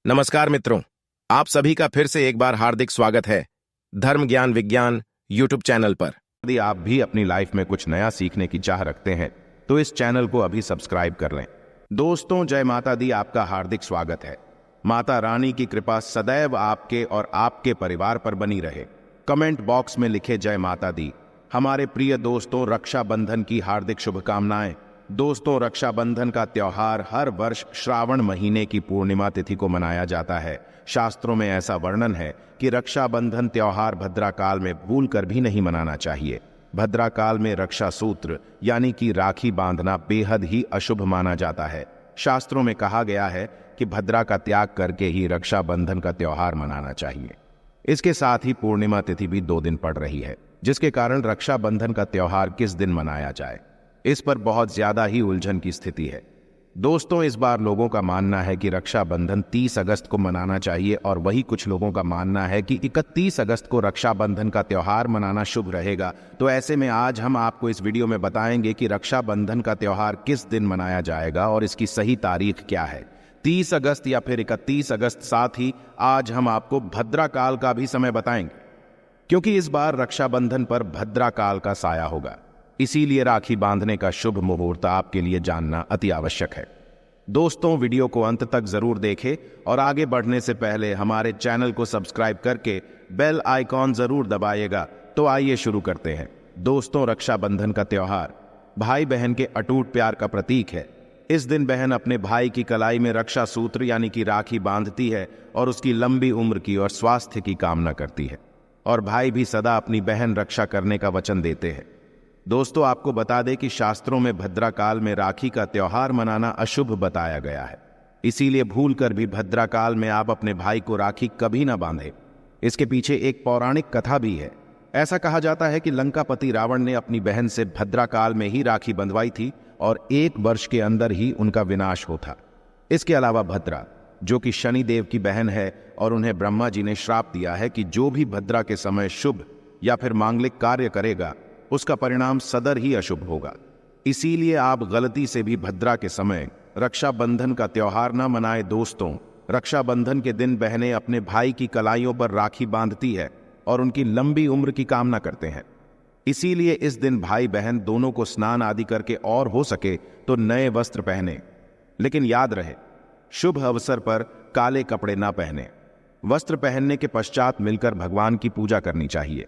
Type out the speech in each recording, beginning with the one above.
नमस्कार मित्रों, आप सभी का फिर से एक बार हार्दिक स्वागत है धर्म ज्ञान विज्ञान यूट्यूब चैनल पर। यदि आप भी अपनी लाइफ में कुछ नया सीखने की चाह रखते हैं तो इस चैनल को अभी सब्सक्राइब कर लें। दोस्तों, जय माता दी, आपका हार्दिक स्वागत है। माता रानी की कृपा सदैव आपके और आपके परिवार पर बनी रहे। कमेंट बॉक्स में लिखे जय माता दी। हमारे प्रिय दोस्तों, रक्षाबंधन की हार्दिक शुभकामनाएं। दोस्तों, रक्षाबंधन का त्योहार हर वर्ष श्रावण महीने की पूर्णिमा तिथि को मनाया जाता है। शास्त्रों में ऐसा वर्णन है कि रक्षाबंधन त्योहार भद्रा काल में भूल कर भी नहीं मनाना चाहिए। भद्रा काल में रक्षा सूत्र यानी कि राखी बांधना बेहद ही अशुभ माना जाता है। शास्त्रों में कहा गया है कि भद्रा का त्याग करके ही रक्षाबंधन का त्योहार मनाना चाहिए। इसके साथ ही पूर्णिमा तिथि भी 2 दिन पड़ रही है, जिसके कारण रक्षाबंधन का त्योहार किस दिन मनाया जाए, इस पर बहुत ज्यादा ही उलझन की स्थिति है। दोस्तों, इस बार लोगों का मानना है कि रक्षाबंधन 30 अगस्त को मनाना चाहिए और वही कुछ लोगों का मानना है कि 31 अगस्त को रक्षाबंधन का त्योहार मनाना शुभ रहेगा। तो ऐसे में आज हम आपको इस वीडियो में बताएंगे कि रक्षाबंधन का त्योहार किस दिन मनाया जाएगा और इसकी सही तारीख क्या है, 30 अगस्त या फिर 31 अगस्त। साथ ही आज हम आपको भद्रा काल का भी समय बताएंगे, क्योंकि इस बार रक्षाबंधन पर भद्रा काल का साया होगा। इसीलिए राखी बांधने का शुभ मुहूर्त आपके लिए जानना अति आवश्यक है। दोस्तों, वीडियो को अंत तक जरूर देखें और आगे बढ़ने से पहले हमारे चैनल को सब्सक्राइब करके बेल आइकॉन जरूर दबाइएगा। तो आइए शुरू करते हैं। दोस्तों, रक्षाबंधन का त्योहार भाई बहन के अटूट प्यार का प्रतीक है। इस दिन बहन अपने भाई की कलाई में रक्षा सूत्र यानी कि राखी बांधती है और उसकी लंबी उम्र की और स्वास्थ्य की कामना करती है, और भाई भी सदा अपनी बहन रक्षा करने का वचन देते हैं। दोस्तों, आपको बता दें कि शास्त्रों में भद्रा काल में राखी का त्योहार मनाना अशुभ बताया गया है। इसीलिए भूलकर भी भद्रा काल में आप अपने भाई को राखी कभी ना बांधें। इसके पीछे एक पौराणिक कथा भी है। ऐसा कहा जाता है कि लंकापति रावण ने अपनी बहन से भद्रा काल में ही राखी बंधवाई थी और 1 वर्ष के अंदर ही उनका विनाश होता। इसके अलावा भद्रा, जो कि शनि देव की बहन है, और उन्हें ब्रह्मा जी ने श्राप दिया है कि जो भी भद्रा के समय शुभ या फिर मांगलिक कार्य करेगा उसका परिणाम सदर ही अशुभ होगा। इसीलिए आप गलती से भी भद्रा के समय रक्षाबंधन का त्योहार न मनाएं। दोस्तों, रक्षाबंधन के दिन बहनें अपने भाई की कलाइयों पर राखी बांधती है और उनकी लंबी उम्र की कामना करते हैं। इसीलिए इस दिन भाई बहन दोनों को स्नान आदि करके और हो सके तो नए वस्त्र पहने, लेकिन याद रहे शुभ अवसर पर काले कपड़े ना पहने। वस्त्र पहनने के पश्चात मिलकर भगवान की पूजा करनी चाहिए।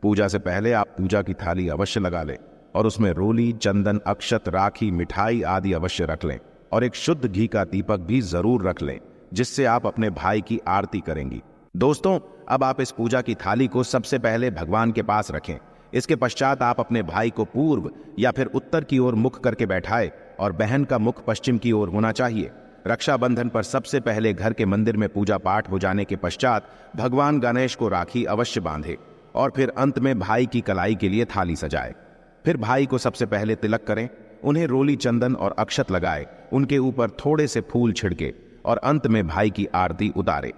पूजा से पहले आप पूजा की थाली अवश्य लगा लें और उसमें रोली, चंदन, अक्षत, राखी, मिठाई आदि अवश्य रख लें और एक शुद्ध घी का दीपक भी जरूर रख लें, जिससे आप अपने भाई की आरती करेंगी। दोस्तों, अब आप इस पूजा की थाली को सबसे पहले भगवान के पास रखें। इसके पश्चात आप अपने भाई को पूर्व या फिर उत्तर की ओर मुख करके बैठाएं और बहन का मुख पश्चिम की ओर होना चाहिए। रक्षाबंधन पर सबसे पहले घर के मंदिर में पूजा पाठ हो जाने के पश्चात भगवान गणेश को राखी अवश्य बांधे और फिर अंत में भाई की कलाई के लिए थाली सजाए। फिर भाई को सबसे पहले तिलक करें, उन्हें रोली, चंदन और अक्षत लगाए, उनके ऊपर थोड़े से फूल छिड़के और अंत में भाई की आरती उतारे।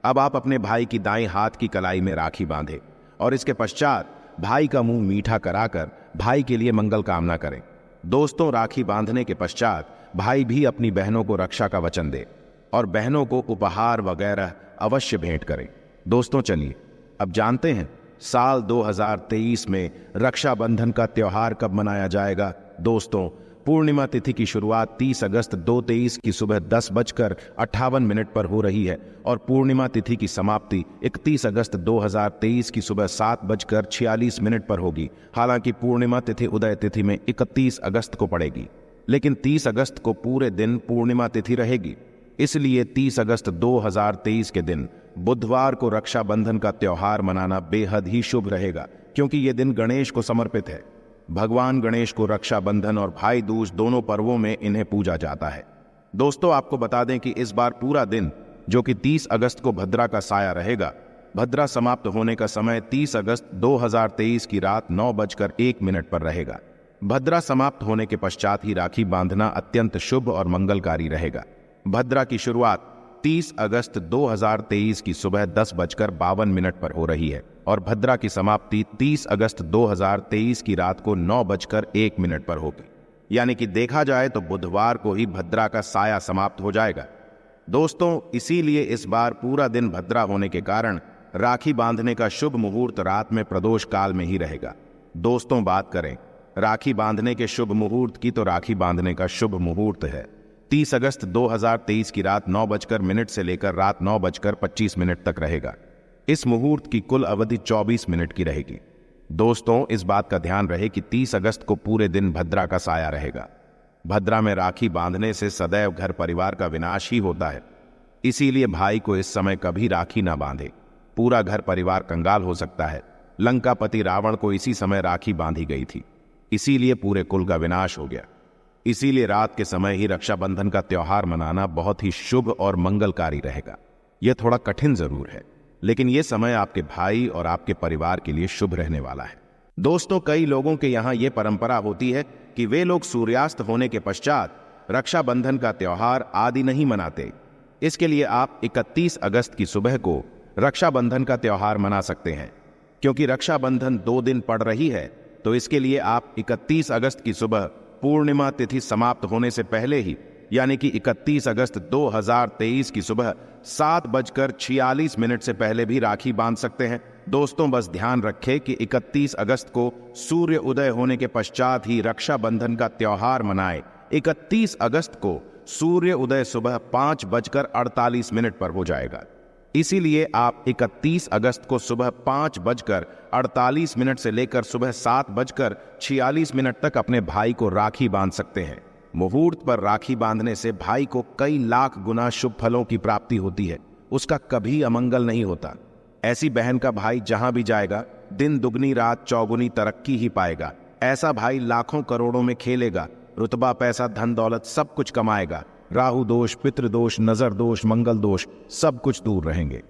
अब आप अपने भाई की दाएं हाथ की कलाई में राखी बांधे और इसके पश्चात भाई का मुंह मीठा कराकर भाई के लिए मंगल कामना करें। दोस्तों, राखी बांधने के पश्चात भाई भी अपनी बहनों को रक्षा का वचन दे और बहनों को उपहार वगैरह अवश्य भेंट करें। दोस्तों, चलिए अब जानते हैं साल 2023 में रक्षाबंधन का त्योहार कब मनाया जाएगा। दोस्तों, पूर्णिमा तिथि की शुरुआत 30 अगस्त 2023 की सुबह 10:58 पर हो रही है और पूर्णिमा तिथि की समाप्ति 31 अगस्त 2023 की सुबह 7:46 पर होगी। हालांकि पूर्णिमा तिथि उदय तिथि में 31 अगस्त को पड़ेगी, लेकिन 30 अगस्त को पूरे दिन पूर्णिमा तिथि रहेगी। इसलिए 30 अगस्त 2023 के दिन बुधवार को रक्षाबंधन का त्योहार मनाना बेहद ही शुभ रहेगा, क्योंकि यह दिन गणेश को समर्पित है। भगवान गणेश को रक्षाबंधन और भाई दूज दोनों पर्वों में इन्हें पूजा जाता है। दोस्तों, आपको बता दें कि इस बार पूरा दिन, जो कि 30 अगस्त को भद्रा का साया रहेगा, भद्रा समाप्त होने का समय 30 अगस्त 2023 की रात 9:01 पर रहेगा। भद्रा समाप्त होने के पश्चात ही राखी बांधना अत्यंत शुभ और मंगलकारी रहेगा। भद्रा की शुरुआत 30 अगस्त 2023 की सुबह 10:52 पर हो रही है और भद्रा की समाप्ति 30 अगस्त 2023 की रात को 9:01 पर होगी। यानी कि देखा जाए तो बुधवार को ही भद्रा का साया समाप्त हो जाएगा। दोस्तों, इसीलिए इस बार पूरा दिन भद्रा होने के कारण राखी बांधने का शुभ मुहूर्त रात में प्रदोष काल में ही रहेगा। दोस्तों, बात करें राखी बांधने के शुभ मुहूर्त की, तो राखी बांधने का शुभ मुहूर्त है 30 अगस्त 2023 की रात 9:00 से लेकर रात 9:25 तक रहेगा। इस मुहूर्त की कुल अवधि 24 मिनट की रहेगी। दोस्तों, इस बात का ध्यान रहे कि 30 अगस्त को पूरे दिन भद्रा का साया रहेगा। भद्रा में राखी बांधने से सदैव घर परिवार का विनाश ही होता है। इसीलिए भाई को इस समय कभी राखी ना बांधे, पूरा घर परिवार कंगाल हो सकता है। लंकापति रावण को इसी समय राखी बांधी गई थी, इसीलिए पूरे कुल का विनाश हो गया। इसीलिए रात के समय ही रक्षाबंधन का त्योहार मनाना बहुत ही शुभ और मंगलकारी रहेगा। यह थोड़ा कठिन जरूर है, लेकिन यह समय आपके भाई और आपके परिवार के लिए शुभ रहने वाला है। दोस्तों, कई लोगों के यहाँ यह परंपरा होती है कि वे लोग सूर्यास्त होने के पश्चात रक्षाबंधन का त्योहार आदि नहीं मनाते। इसके लिए आप 31 अगस्त की सुबह को रक्षाबंधन का त्योहार मना सकते हैं। क्योंकि रक्षाबंधन 2 दिन पड़ रही है, तो इसके लिए आप 31 अगस्त की सुबह पूर्णिमा तिथि समाप्त होने से पहले ही, यानी कि 31 अगस्त 2023 की सुबह 7:46 से पहले भी राखी बांध सकते हैं। दोस्तों, बस ध्यान रखें कि 31 अगस्त को सूर्य उदय होने के पश्चात ही रक्षाबंधन का त्योहार मनाएं। 31 अगस्त को सूर्य उदय सुबह 5:48 पर हो जाएगा। इसीलिए आप 31 अगस्त को सुबह 5:48 से लेकर सुबह 7:46 तक अपने भाई को राखी बांध सकते हैं। मुहूर्त पर राखी बांधने से भाई को कई लाख गुना शुभ फलों की प्राप्ति होती है, उसका कभी अमंगल नहीं होता। ऐसी बहन का भाई जहां भी जाएगा, दिन दुगनी रात चौगुनी तरक्की ही पाएगा। ऐसा भाई लाखों करोड़ों में खेलेगा, रुतबा पैसा धन दौलत सब कुछ कमाएगा। राहु दोष, पितृदोष, नजर दोष, मंगल दोष सब कुछ दूर रहेंगे।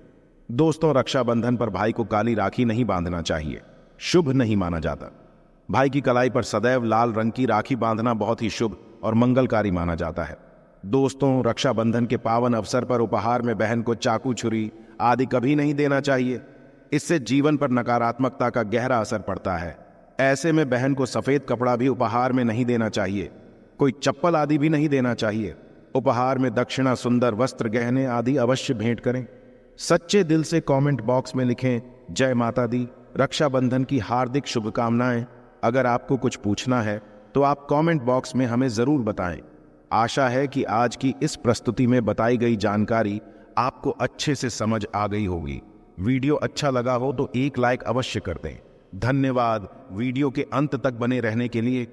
दोस्तों, रक्षाबंधन पर भाई को काली राखी नहीं बांधना चाहिए, शुभ नहीं माना जाता। भाई की कलाई पर सदैव लाल रंग की राखी बांधना बहुत ही शुभ और मंगलकारी माना जाता है। दोस्तों, रक्षाबंधन के पावन अवसर पर उपहार में बहन को चाकू, छुरी आदि कभी नहीं देना चाहिए। इससे जीवन पर नकारात्मकता का गहरा असर पड़ता है। ऐसे में बहन को सफेद कपड़ा भी उपहार में नहीं देना चाहिए, कोई चप्पल आदि भी नहीं देना चाहिए। उपहार में दक्षिणा, सुंदर वस्त्र, गहने आदि अवश्य भेंट करें। सच्चे दिल से कमेंट बॉक्स में लिखें जय माता दी, रक्षाबंधन की हार्दिक शुभकामनाएं। अगर आपको कुछ पूछना है तो आप कमेंट बॉक्स में हमें जरूर बताएं। आशा है कि आज की इस प्रस्तुति में बताई गई जानकारी आपको अच्छे से समझ आ गई होगी। वीडियो अच्छा लगा हो तो एक लाइक अवश्य कर दें। धन्यवाद वीडियो के अंत तक बने रहने के लिए।